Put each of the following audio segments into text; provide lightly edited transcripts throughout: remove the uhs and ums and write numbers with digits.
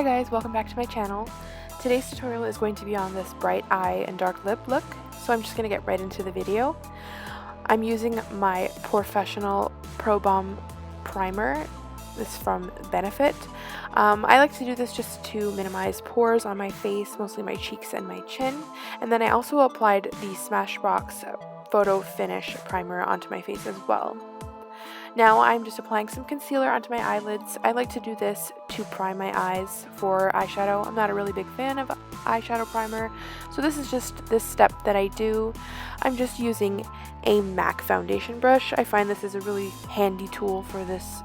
Hi guys, welcome back to my channel. Today's tutorial is going to be on this bright eye and dark lip look, so I'm just going to get right into the video. I'm using my POREfessional Pro Balm Primer. This is from Benefit. I like to do this just to minimize pores on my face, mostly my cheeks and my chin. And then I also applied the Smashbox Photo Finish Primer onto my face as well. Now I'm just applying some concealer onto my eyelids. I like to do this to prime my eyes for eyeshadow. I'm not a really big fan of eyeshadow primer, so this is just this step that I do. I'm just using a MAC foundation brush. I find this is a really handy tool for this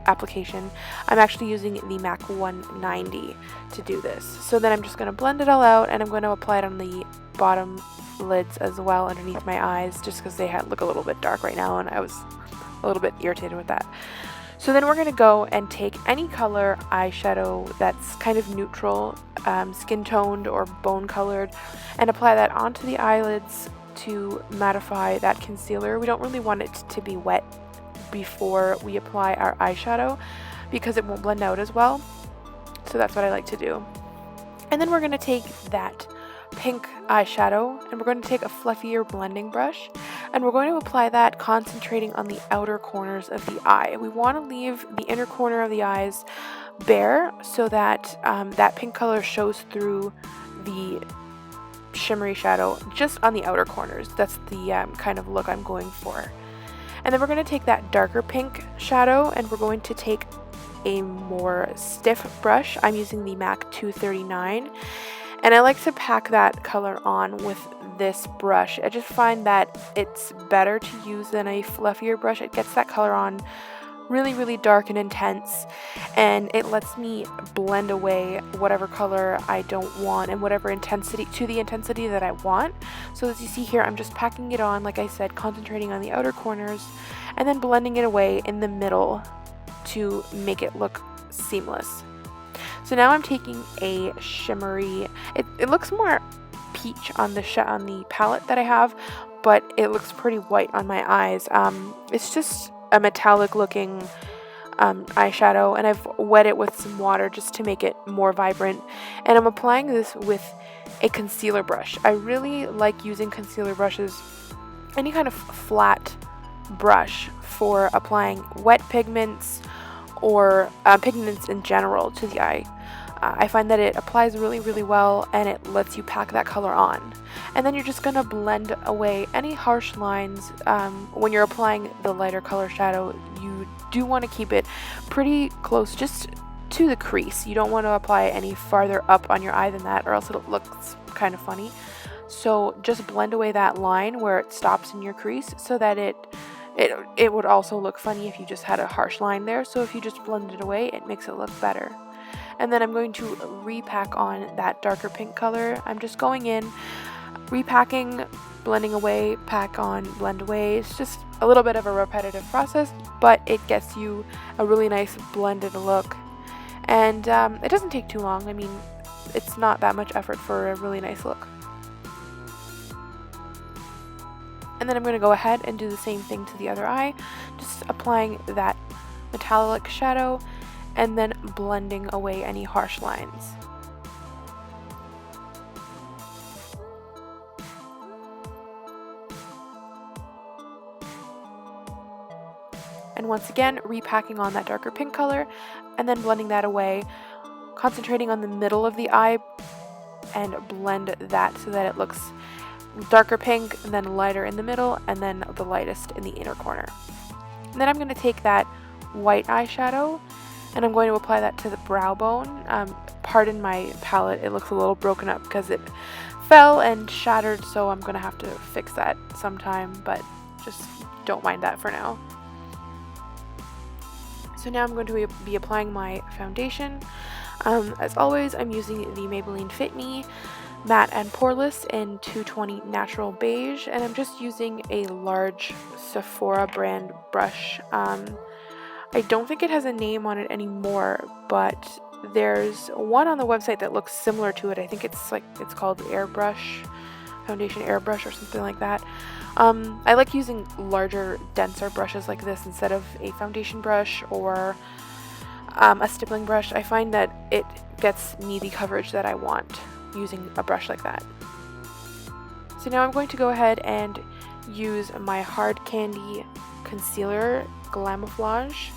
application. I'm actually using the MAC 190 to do this. So then I'm just going to blend it all out, and I'm going to apply it on the bottom lids as well underneath my eyes, just because they look a little bit dark right now, and I was a little bit irritated with that. So then we're going to go and take any color eyeshadow that's kind of neutral, skin toned or bone colored, and apply that onto the eyelids to mattify that concealer. We don't really want it to be wet before we apply our eyeshadow because it won't blend out as well. So that's what I like to do. And then we're going to take that pink eyeshadow and we're going to take a fluffier blending brush and we're going to apply that, concentrating on the outer corners of the eye. We want to leave the inner corner of the eyes bare so that that pink color shows through the shimmery shadow just on the outer corners. That's the kind of look I'm going for. And then we're going to take that darker pink shadow and we're going to take a more stiff brush. I'm using the MAC 239. And I like to pack that color on with this brush. I just find that it's better to use than a fluffier brush. It gets that color on really, really dark and intense, and it lets me blend away whatever color I don't want and whatever intensity to the intensity that I want. So as you see here, I'm just packing it on, like I said, concentrating on the outer corners and then blending it away in the middle to make it look seamless. So now I'm taking a shimmery, it looks more peach on the palette that I have, but it looks pretty white on my eyes. It's just a metallic looking eyeshadow, and I've wet it with some water just to make it more vibrant, and I'm applying this with a concealer brush. I really like using concealer brushes, any kind of flat brush, for applying wet pigments or pigments in general to the eye. I find that it applies really, really well and it lets you pack that color on. And then you're just going to blend away any harsh lines. When you're applying the lighter color shadow, you do want to keep it pretty close just to the crease. You don't want to apply any farther up on your eye than that, or else it looks kind of funny. So just blend away that line where it stops in your crease so that it would also look funny if you just had a harsh line there. So if you just blend it away, it makes it look better. And then I'm going to repack on that darker pink color. I'm just going in, repacking, blending away, pack on, blend away. It's just a little bit of a repetitive process, but it gets you a really nice blended look. And it doesn't take too long. I mean, it's not that much effort for a really nice look. And then I'm going to go ahead and do the same thing to the other eye, just applying that metallic shadow and then blending away any harsh lines. And once again, repacking on that darker pink color and then blending that away, concentrating on the middle of the eye and blend that so that it looks darker pink and then lighter in the middle and then the lightest in the inner corner. And then I'm going to take that white eyeshadow and I'm going to apply that to the brow bone. Pardon my palette, it looks a little broken up because it fell and shattered, so I'm going to have to fix that sometime, but just don't mind that for now. So now I'm going to be applying my foundation. As always, I'm using the Maybelline Fit Me Matte and Poreless in 220 Natural Beige, and I'm just using a large Sephora Brand Brush. I don't think it has a name on it anymore, but there's one on the website that looks similar to it. I think it's called Airbrush, Foundation Airbrush or something like that. I like using larger, denser brushes like this instead of a foundation brush or a stippling brush. I find that it gets me the coverage that I want using a brush like that. So now I'm going to go ahead and use my Hard Candy Concealer, Glamoflauge.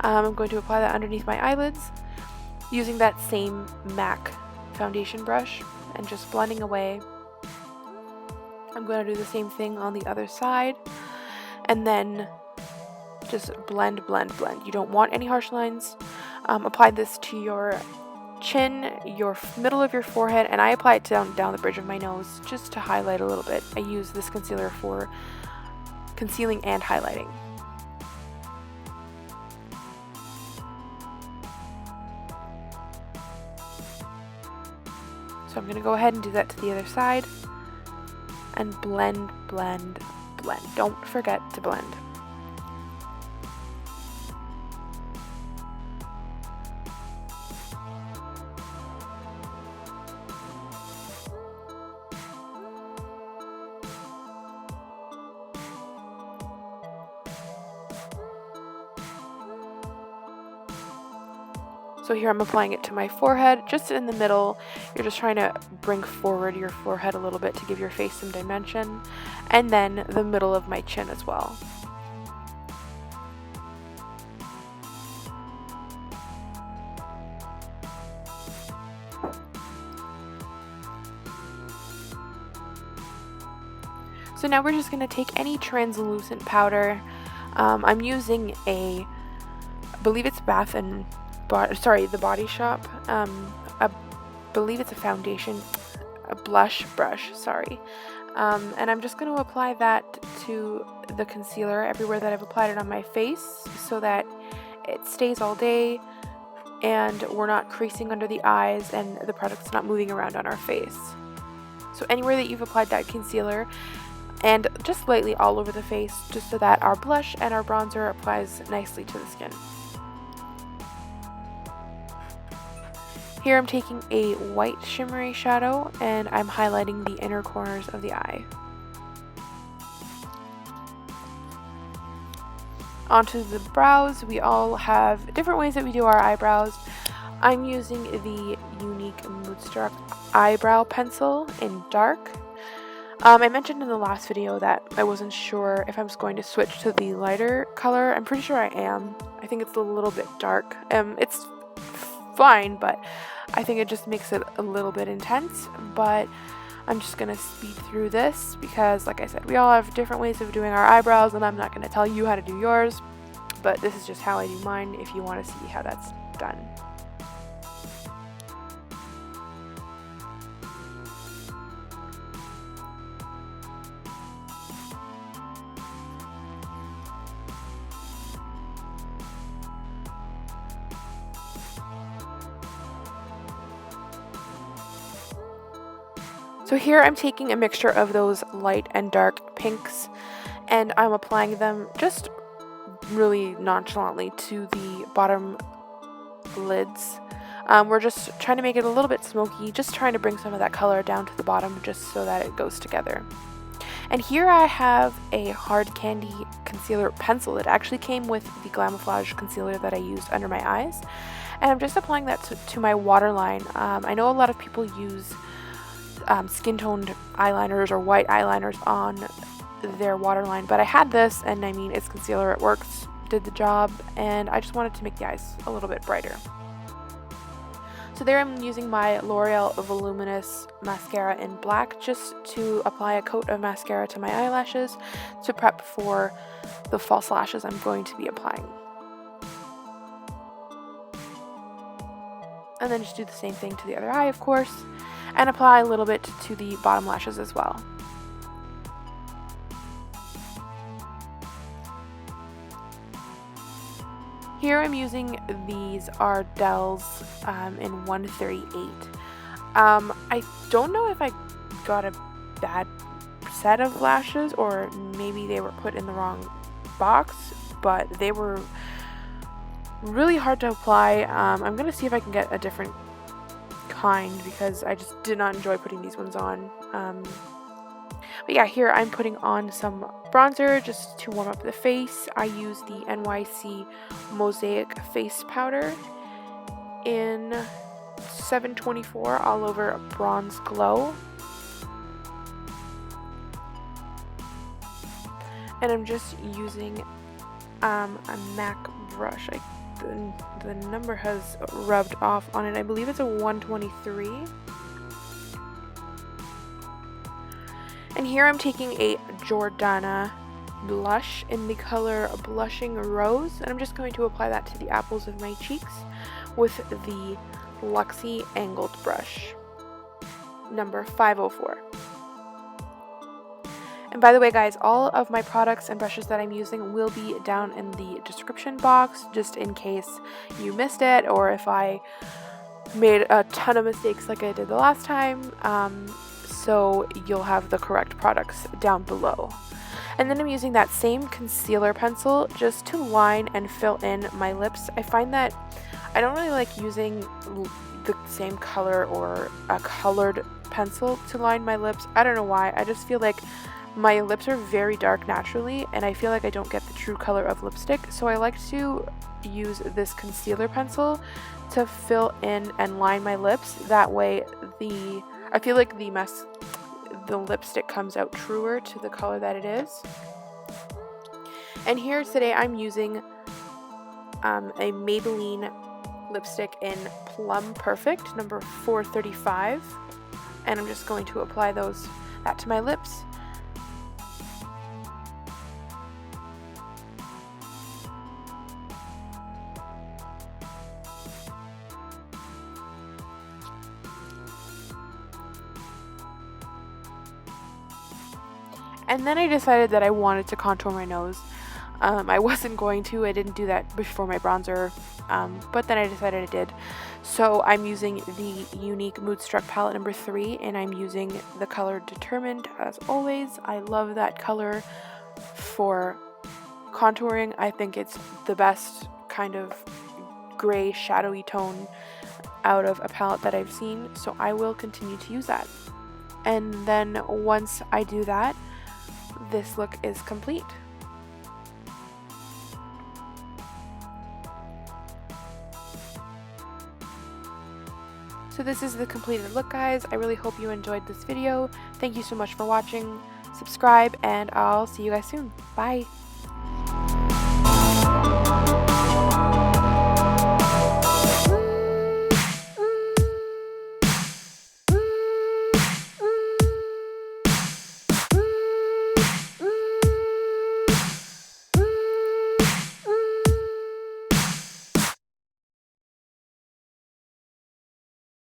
I'm going to apply that underneath my eyelids using that same MAC foundation brush and just blending away. I'm going to do the same thing on the other side, and then just blend, blend, blend. You don't want any harsh lines. Apply this to your chin, your middle of your forehead, and I apply it down the bridge of my nose just to highlight a little bit. I use this concealer for concealing and highlighting. So I'm going to go ahead and do that to the other side and blend, blend, blend. Don't forget to blend. So here I'm applying it to my forehead, just in the middle. You're just trying to bring forward your forehead a little bit to give your face some dimension, and then the middle of my chin as well. So now we're just going to take any translucent powder. I'm using I believe it's the Body Shop. I believe it's a blush brush, sorry. And I'm just going to apply that to the concealer everywhere that I've applied it on my face so that it stays all day and we're not creasing under the eyes and the product's not moving around on our face. So anywhere that you've applied that concealer, and just lightly all over the face, just so that our blush and our bronzer applies nicely to the skin. Here I'm taking a white shimmery shadow and I'm highlighting the inner corners of the eye. Onto the brows, we all have different ways that we do our eyebrows. I'm using the Younique Moodstruck eyebrow pencil in dark. I mentioned in the last video that I wasn't sure if I was going to switch to the lighter color. I'm pretty sure I am. I think it's a little bit dark. It's fine, but I think it just makes it a little bit intense. But I'm just gonna speed through this because, like I said, we all have different ways of doing our eyebrows, and I'm not gonna tell you how to do yours, but this is just how I do mine if you want to see how that's done. So here I'm taking a mixture of those light and dark pinks, and I'm applying them just really nonchalantly to the bottom lids. We're just trying to make it a little bit smoky, just trying to bring some of that color down to the bottom just so that it goes together. And here I have a Hard Candy concealer pencil. It actually came with the Glamoflauge concealer that I used under my eyes, and I'm just applying that to my waterline. I know a lot of people use skin-toned eyeliners or white eyeliners on their waterline, but I had this, and I mean, it's concealer, it works, did the job, and I just wanted to make the eyes a little bit brighter. So there I'm using my L'Oreal Voluminous mascara in black just to apply a coat of mascara to my eyelashes to prep for the false lashes I'm going to be applying. And then just do the same thing to the other eye, of course, and apply a little bit to the bottom lashes as well. Here I'm using these Ardell's in 138. I don't know if I got a bad set of lashes or maybe they were put in the wrong box, but they were really hard to apply. I'm going to see if I can get a different kind because I just did not enjoy putting these ones on. But yeah, here I'm putting on some bronzer just to warm up the face. I use the NYC Mosaic face powder in 724 All Over Bronze Glow. And I'm just using a MAC brush. The number has rubbed off on it. I believe it's a 123. And here I'm taking a Jordana blush in the color Blushing Rose, and I'm just going to apply that to the apples of my cheeks with the Luxie Angled Brush, number 504. And by the way, guys, all of my products and brushes that I'm using will be down in the description box, just in case you missed it, or if I made a ton of mistakes like I did the last time, so you'll have the correct products down below. And then I'm using that same concealer pencil just to line and fill in my lips. I find that I don't really like using the same color or a colored pencil to line my lips. I don't know why. I just feel like my lips are very dark naturally, and I feel like I don't get the true color of lipstick, so I like to use this concealer pencil to fill in and line my lips. That way I feel like the lipstick comes out truer to the color that it is. And here today I'm using a Maybelline lipstick in Plum Perfect, number 435, and I'm just going to apply that to my lips. And then I decided that I wanted to contour my nose. I wasn't going to. I didn't do that before my bronzer, but then I decided I did. So I'm using the Younique Moodstruck palette number 3, and I'm using the color Determined as always. I love that color for contouring. I think it's the best kind of gray shadowy tone out of a palette that I've seen, so I will continue to use that. And then once I do that, this look is complete. So this is the completed look, guys. I really hope you enjoyed this video. Thank you so much for watching. Subscribe, and I'll see you guys soon. Bye!